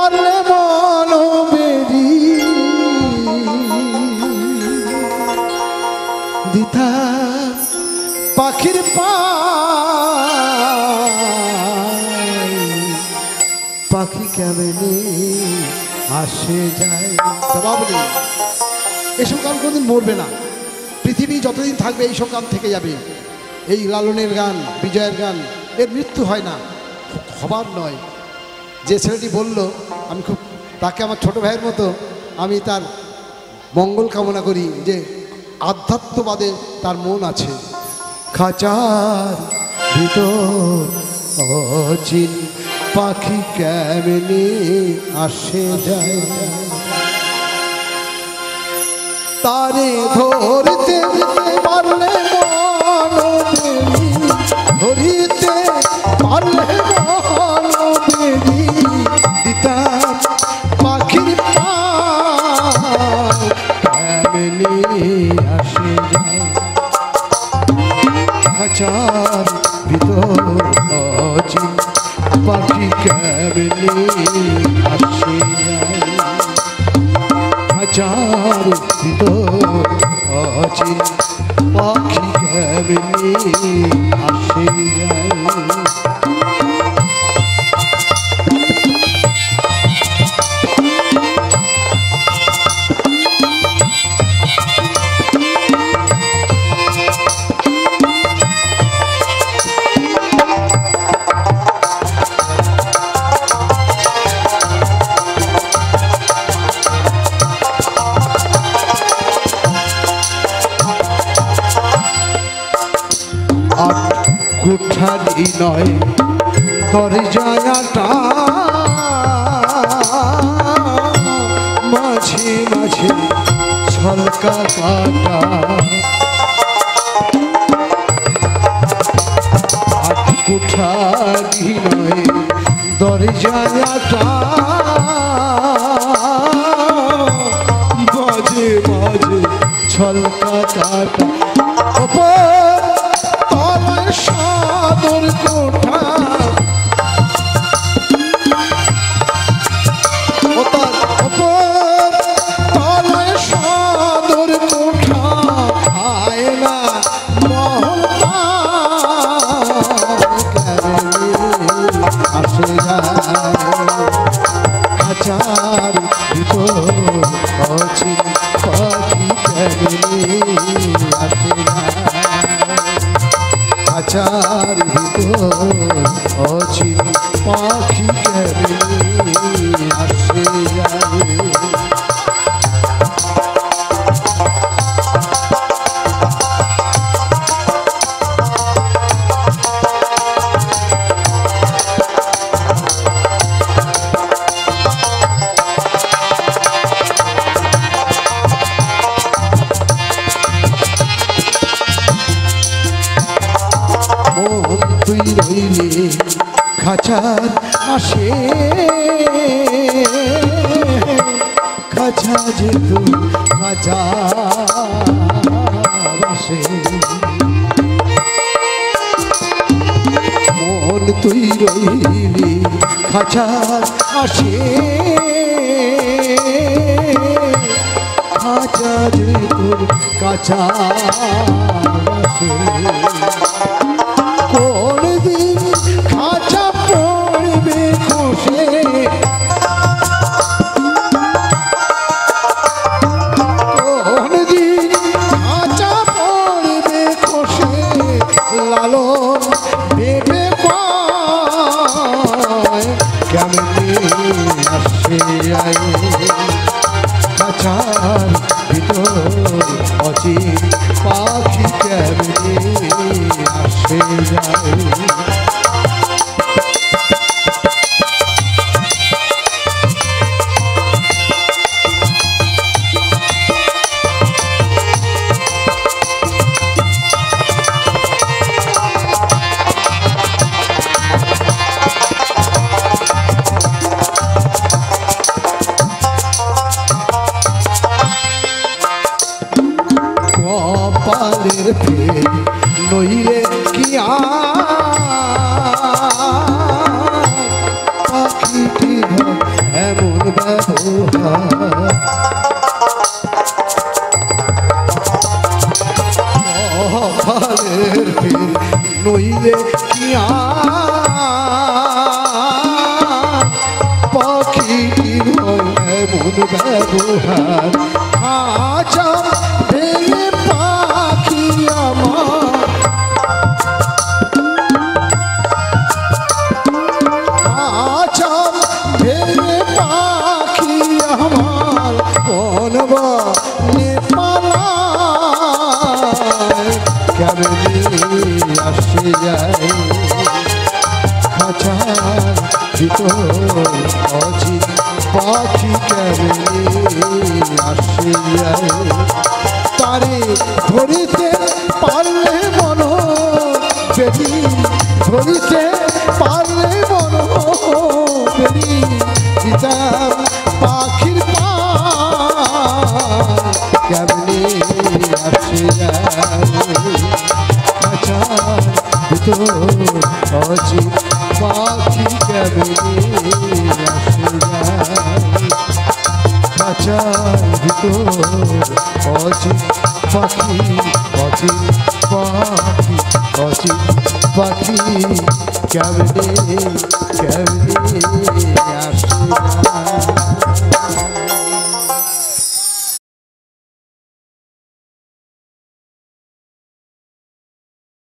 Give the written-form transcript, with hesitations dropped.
পারলে মনোবেরি দিতা পাখির পাখি কেমনে আসে যায়। জবাব নেই। এসব গান কোনদিন মরবে না, পৃথিবী যতদিন থাকবে এইসব গান থেকে যাবে। এই লালনের গান, বিজয়ের গান, এর মৃত্যু হয় না, হবার নয়। যে ছেলেটি বলল, আমি খুব তাকে আমার ছোট ভাইয়ের মতো আমি তার মঙ্গল কামনা করি, যে আধ্যাত্মবাদে তার মন আছে। খাঁচার ভিতর অচিন পাখি কেমনে আসে যায়, তারে ধরতে পারলে মনোবেরি, ধরিতে পারলে মনোবেরি দিতা পাখির কেমনে আসে যায়। খাঁচার ভিতর অচিন পাখি কেমনে আসে যায়, খাঁচার ভিতর অচিন পাখি কেমনে আসে যায়। কুঠারি নয় দরজাটা, মাঝে মাঝে ছলকা কাটা, আট কুঠারি নয় দরজাটা, মাঝে মাঝে ছলকা কাটা, সাদর কোঠা ও তার ওপর তলায় সাদর কোঠা, আয়না মহল আসে যায়। খাঁচার ভিতর অচিন পাখি কেমনে আসে যায়, খাঁচার ভিতর অচিন পাখি কেমনে আসে যায়। তুই রইলে খাঁচার আসে, খাঁচা যেত খাঁচার আসে, মন তুই রইলে খাঁচার আসে, খাঁচা যেত খাঁচার আসে। কোন দিন খাঁচা পড়বে খসে, কোন দিন খাঁচা পড়বে খসে, লালন ভেবে পায় কেমনে আসে যায়। খাঁচার ভিতর অচিন পাখি কেমনে আসে যায়। ব্যবহার আচা ভেঙে পাখি আমার আচা ভেঙে পাখি আমার বনবনে পালায় কেমনি আসে যায় খাঁচার ভিতর অচিন পাখি কেমনি আসে যায় তারে ধরিতে পারলে মন বেদি ধরিতে পারলে মন বেদি দিতাম পাখির পা কেমনি আসে যায় খাঁচার ভিতর অচিন পাখি কেমনি আসে যায় খাঁচার ভিতর অচিন পাখি অচিন পাখি অচিন পাখি কেমনি কেমনি